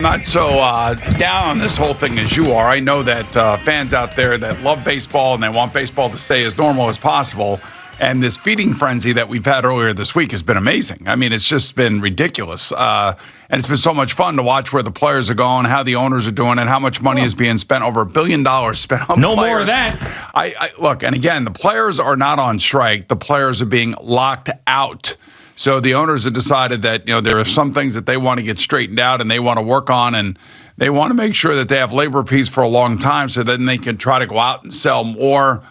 Not so down on this whole thing as you are. I know that fans out there that love baseball and they want baseball to stay as normal as possible. And this feeding frenzy that we've had earlier this week has been amazing. I mean, it's just been ridiculous. And it's been so much fun to watch where the players are going, how the owners are doing, and how much money is being spent. Over $1 billion spent on no players. More of that. I look, and again, the players are not on strike. The players are being locked out. So the owners have decided that, there are some things that they want to get straightened out and they want to work on, and they want to make sure that they have labor peace for a long time so then they can try to go out and sell more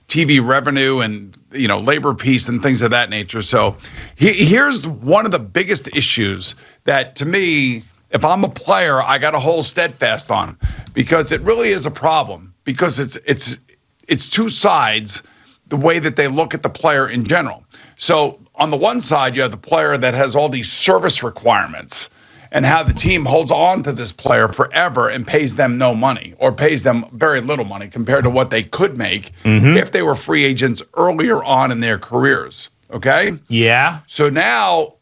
TV revenue and, labor peace and things of that nature. So here's one of the biggest issues that, to me, if I'm a player, I got to hold steadfast on, because it really is a problem, because it's two sides, the way that they look at the player in general. So on the one side, you have the player that has all these service requirements and how the team holds on to this player forever and pays them no money, or pays them very little money compared to what they could make if they were free agents earlier on in their careers. Okay? Yeah. So now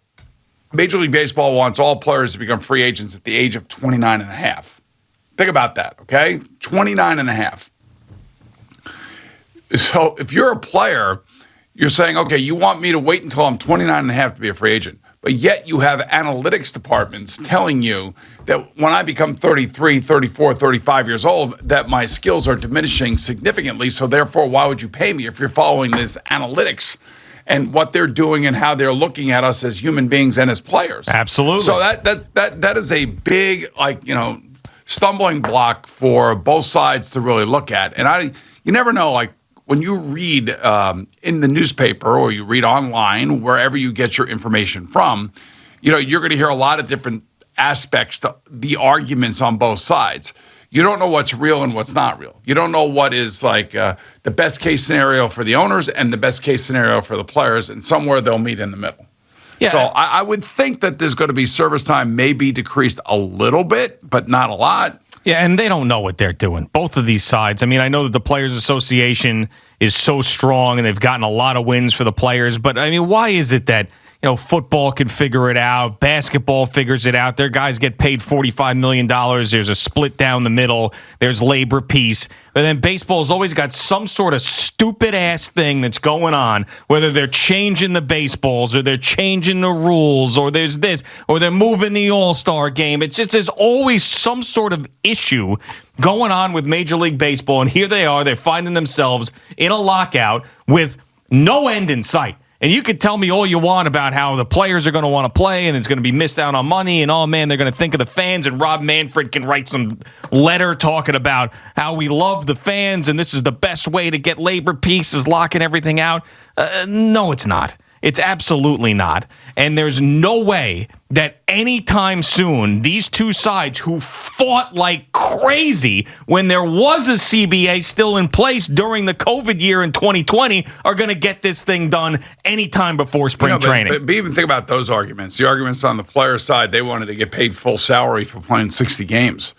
Major League Baseball wants all players to become free agents at the age of 29 and a half. Think about that, okay? 29 and a half. So if you're a player, you're saying, okay, you want me to wait until I'm 29 and a half to be a free agent. But yet you have analytics departments telling you that when I become 33, 34, 35 years old, that my skills are diminishing significantly. So therefore, why would you pay me if you're following this analytics and what they're doing and how they're looking at us as human beings and as players? Absolutely. So that is a big, stumbling block for both sides to really look at. And you never know, when you read in the newspaper or you read online, wherever you get your information from, you're going to hear a lot of different aspects to the arguments on both sides. You don't know what's real and what's not real. You don't know what is the best case scenario for the owners and the best case scenario for the players, and somewhere they'll meet in the middle. Yeah. So I would think that there's going to be service time may be decreased a little bit, but not a lot. Yeah, and they don't know what they're doing, both of these sides. I mean, I know that the Players Association is so strong and they've gotten a lot of wins for the players, but I mean, why is it that football can figure it out, basketball figures it out, their guys get paid $45 million, there's a split down the middle, there's labor peace, but then baseball's always got some sort of stupid-ass thing that's going on, whether they're changing the baseballs or they're changing the rules or there's this or they're moving the All-Star game. It's just there's always some sort of issue going on with Major League Baseball, and here they are, they're finding themselves in a lockout with no end in sight. And you could tell me all you want about how the players are going to want to play and it's going to be missed out on money and, oh, man, they're going to think of the fans, and Rob Manfred can write some letter talking about how we love the fans and this is the best way to get labor peace is locking everything out. No, it's not. It's absolutely not. And there's no way that anytime soon these two sides who fought like crazy when there was a CBA still in place during the COVID year in 2020 are going to get this thing done anytime before spring training. But even think about those arguments. The arguments on the player side, they wanted to get paid full salary for playing 60 games.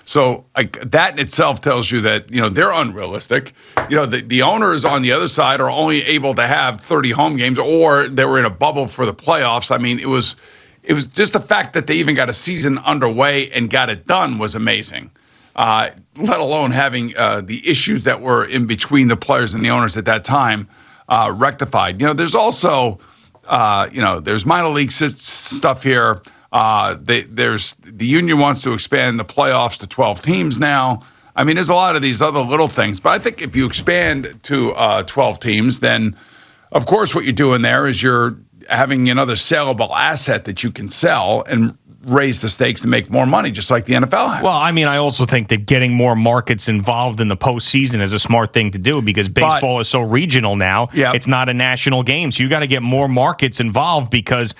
So that in itself tells you that, they're unrealistic. The owners on the other side are only able to have 30 home games, or they were in a bubble for the playoffs. I mean, it was just the fact that they even got a season underway and got it done was amazing, let alone having the issues that were in between the players and the owners at that time rectified. There's also, there's minor league stuff here. The union wants to expand the playoffs to 12 teams now. I mean, there's a lot of these other little things, but I think if you expand to 12 teams, then of course what you're doing there is you're having another saleable asset that you can sell and raise the stakes to make more money, just like the NFL has. Well, I mean, I also think that getting more markets involved in the postseason is a smart thing to do, because baseball is so regional now. Yep. It's not a national game, so you got to get more markets involved, because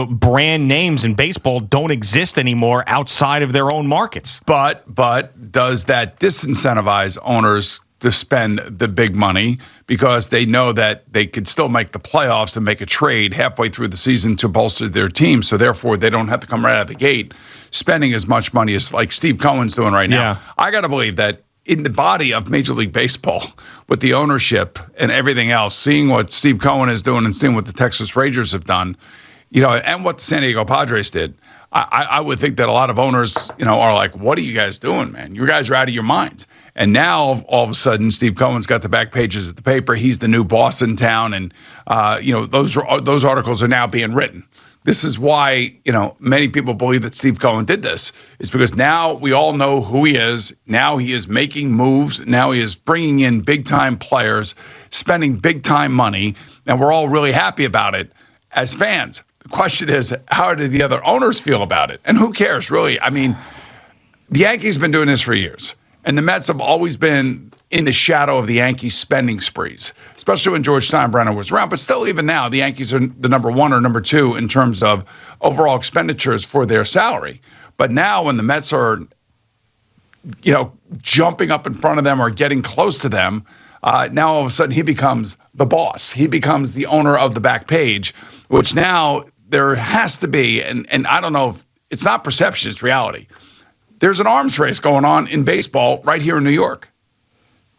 brand names in baseball don't exist anymore outside of their own markets. But does that disincentivize owners to spend the big money, because they know that they could still make the playoffs and make a trade halfway through the season to bolster their team? So therefore, they don't have to come right out of the gate spending as much money as like Steve Cohen's doing right now. Yeah. I got to believe that in the body of Major League Baseball, with the ownership and everything else, seeing what Steve Cohen is doing and seeing what the Texas Rangers have done, and what the San Diego Padres did, I would think that a lot of owners, are like, what are you guys doing, man? You guys are out of your minds. And now, all of a sudden, Steve Cohen's got the back pages of the paper. He's the new boss in town. And, those articles are now being written. This is why, many people believe that Steve Cohen did this. It's because now we all know who he is. Now he is making moves. Now he is bringing in big-time players, spending big-time money. And we're all really happy about it as fans. The question is, how do the other owners feel about it? And who cares, really? I mean, the Yankees have been doing this for years. And the Mets have always been in the shadow of the Yankees spending sprees, especially when George Steinbrenner was around. But still, even now, the Yankees are the number one or number two in terms of overall expenditures for their salary. But now when the Mets are, jumping up in front of them or getting close to them, now all of a sudden he becomes the boss. He becomes the owner of the back page, which now there has to be, and I don't know if it's not perception, it's reality. There's an arms race going on in baseball right here in New York.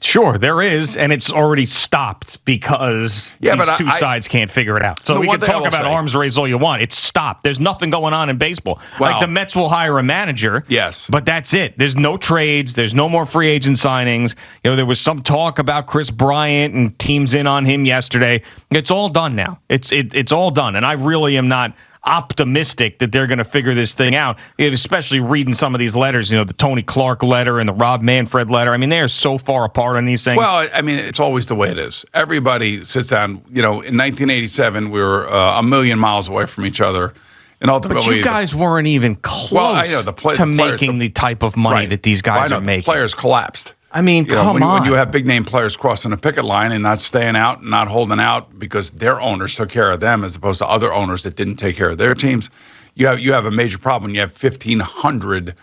Sure, there is, and it's already stopped because these two sides can't figure it out. So we can talk about arms race all you want. It's stopped. There's nothing going on in baseball. Wow. Like the Mets will hire a manager, yes, but that's it. There's no trades. There's no more free agent signings. There was some talk about Chris Bryant and teams in on him yesterday. It's all done now. It's all done, and I really am not optimistic that they're going to figure this thing out, especially reading some of these letters, the Tony Clark letter and the Rob Manfred letter. I mean, they are so far apart on these things. Well, I mean, it's always the way it is. Everybody sits down. In 1987, we were a million miles away from each other. And ultimately, but you guys weren't even close to making the type of money that these guys are making. The players collapsed. I mean, come on. When you have big-name players crossing a picket line and not staying out and not holding out because their owners took care of them as opposed to other owners that didn't take care of their teams, you have a major problem. You have 1,500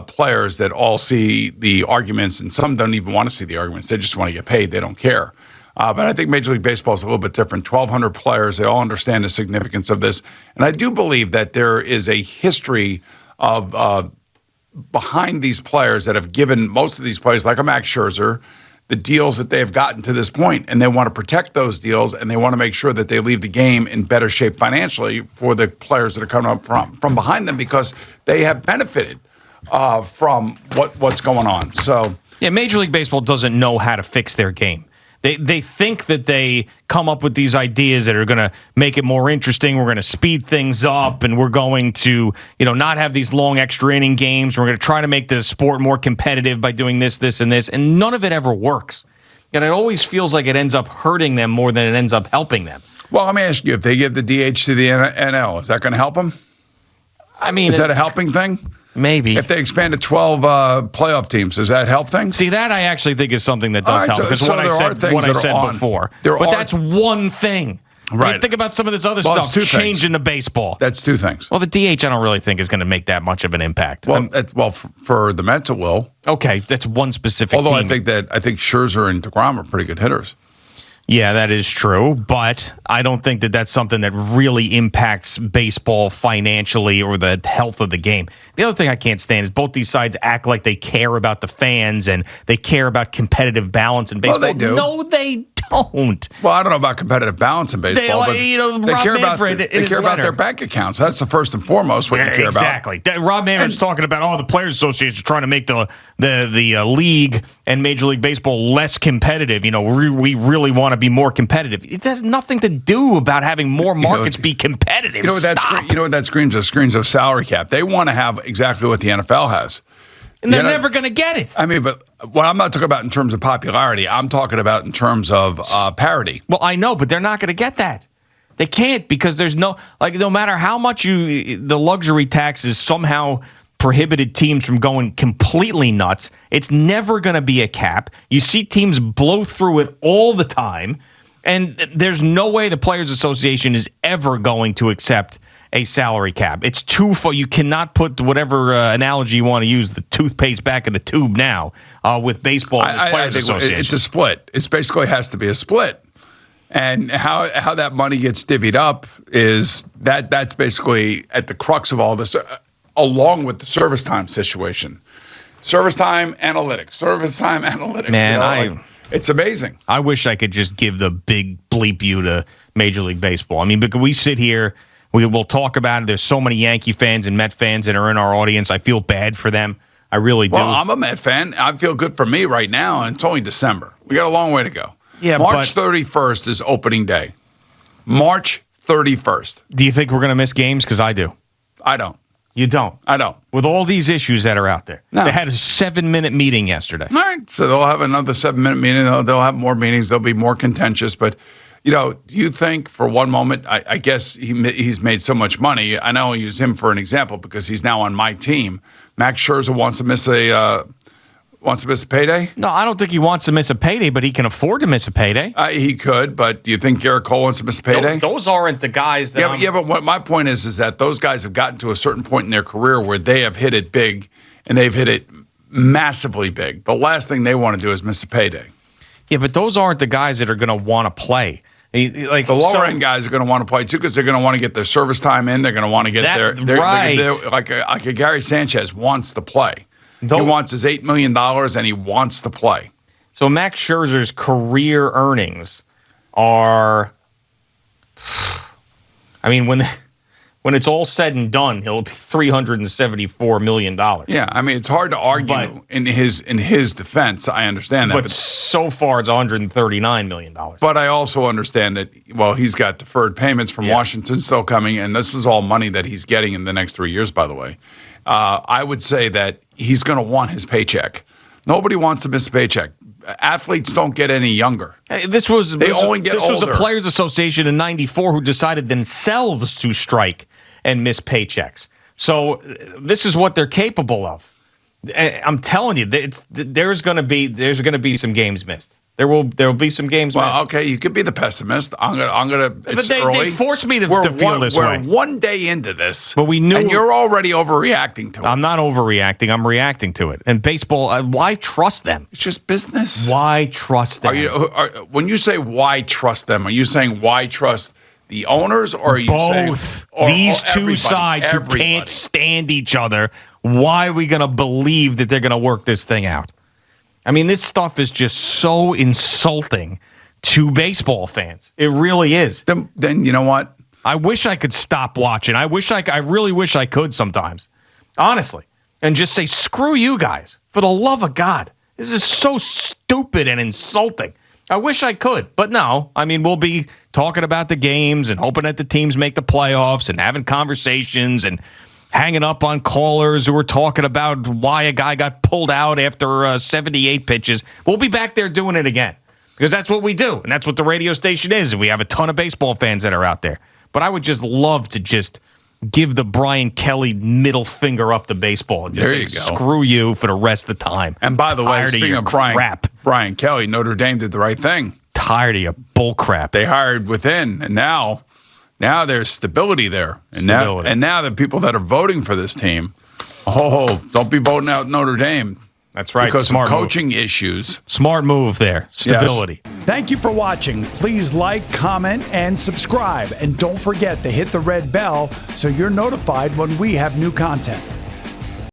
players that all see the arguments, and some don't even want to see the arguments. They just want to get paid. They don't care. But I think Major League Baseball is a little bit different. 1,200 players. They all understand the significance of this. And I do believe that there is a history of behind these players that have given most of these players, like a Max Scherzer, the deals that they have gotten to this point, and they want to protect those deals, and they want to make sure that they leave the game in better shape financially for the players that are coming up from behind them because they have benefited from what's going on. So, yeah, Major League Baseball doesn't know how to fix their game. They think that they come up with these ideas that are going to make it more interesting. We're going to speed things up, and we're going to, not have these long extra inning games. We're going to try to make the sport more competitive by doing this, this, and this, and none of it ever works. And it always feels like it ends up hurting them more than it ends up helping them. Well, let me ask you: if they give the DH to the NL, is that going to help them? I mean, is that a helping thing? Maybe. If they expand to 12 playoff teams, does that help things? See, that I actually think is something that does help. Because what I said before. But that's one thing. Right. I mean, think about some of this other stuff changing the baseball. That's two things. Well, the DH I don't really think is going to make that much of an impact. Well, for the Mets it will. Okay, that's one specific Although team. I think Scherzer and DeGrom are pretty good hitters. Yeah, that is true, but I don't think that that's something that really impacts baseball financially or the health of the game. The other thing I can't stand is both these sides act like they care about the fans and they care about competitive balance in baseball. Well, they do. No, they don't. Well, I don't know about competitive balance in baseball, but they care about their bank accounts. That's the first and foremost what you care about. Exactly. Rob Manfred's talking about the Players Association trying to make the league and Major League Baseball less competitive. We really want to be more competitive. It has nothing to do about having more markets be competitive. You know what that screams of? Screams of salary cap. They want to have exactly what the NFL has. And they're never going to get it. I mean, but what I'm not talking about in terms of popularity. I'm talking about in terms of parity. Well, I know, but they're not going to get that. They can't because there's no matter how much the luxury taxes somehow prohibited teams from going completely nuts, it's never going to be a cap. You see teams blow through it all the time, and there's no way the Players Association is ever going to accept a salary cap. It's too far. You cannot put whatever analogy you want to use, the toothpaste back in the tube now with baseball and the Players Association. It's a split. It basically has to be a split. And how that money gets divvied up is that's basically at the crux of all this, along with the service time situation. Service time analytics. Man, it's amazing. I wish I could just give the big bleep you to Major League Baseball. I mean, because we sit here, We will talk about it. There's so many Yankee fans and Met fans that are in our audience. I feel bad for them. I really do. Well, I'm a Met fan. I feel good for me right now, and it's only December. We got a long way to go. Yeah, March 31st is opening day. March 31st. Do you think we're going to miss games? Because I do. I don't. You don't? I don't. With all these issues that are out there. No. They had a 7-minute meeting yesterday. All right. So they'll have another 7-minute meeting. They'll have more meetings. They'll be more contentious. But, do you think for one moment, I guess he's made so much money. I know I'll use him for an example because he's now on my team. Max Scherzer wants to miss a payday? No, I don't think he wants to miss a payday, but he can afford to miss a payday. He could, but do you think Garrett Cole wants to miss a payday? Those aren't the guys that but what my point is that those guys have gotten to a certain point in their career where they have hit it big, and they've hit it massively big. The last thing they want to do is miss a payday. Yeah, but those aren't the guys that are going to want to play. Like the lower end guys are going to want to play too because they're going to want to get their service time in. They're going to want to get like a Gary Sanchez wants to play. He wants his $8 million and he wants to play. So Max Scherzer's career earnings are, when it's all said and done, he'll be $374 million. Yeah, it's hard to argue in his defense. I understand that. But so far, it's $139 million. But I also understand that, he's got deferred payments from Washington still coming, and this is all money that he's getting in the next 3 years, by the way. I would say that he's going to want his paycheck. Nobody wants to miss a paycheck. Athletes don't get any younger. This was older. a Players Association in '94 who decided themselves to strike and miss paychecks. So this is what they're capable of. I'm telling you, there's going to be some games missed. There will be some games missed. Okay, you could be the pessimist. I'm gonna. It's early. They forced me to feel this way. We're one day into this, but we knew, and you're already overreacting to it. I'm not overreacting. I'm reacting to it. And baseball, why trust them? It's just business. Why trust them? When you say why trust them, are you saying why trust the owners, or are you both? These two sides who can't stand each other. Why are we going to believe that they're going to work this thing out? This stuff is just so insulting to baseball fans. It really is. Then you know what? I wish I could stop watching. I really wish I could sometimes, honestly, and just say, screw you guys. For the love of God. This is so stupid and insulting. I wish I could, but no. We'll be talking about the games and hoping that the teams make the playoffs and having conversations and hanging up on callers who are talking about why a guy got pulled out after 78 pitches. We'll be back there doing it again because that's what we do, and that's what the radio station is, and we have a ton of baseball fans that are out there. But I would just love to just give the Brian Kelly middle finger up to baseball and just there you go. Screw you for the rest of the time. And by the way, speaking of Brian Kelly, Notre Dame did the right thing. Tired of your bull crap. They hired within, and now there's stability there. And now the people that are voting for this team, don't be voting out Notre Dame. That's right. Because of coaching issues. Smart move there. Stability. Yes. Thank you for watching. Please like, comment, and subscribe. And don't forget to hit the red bell so you're notified when we have new content.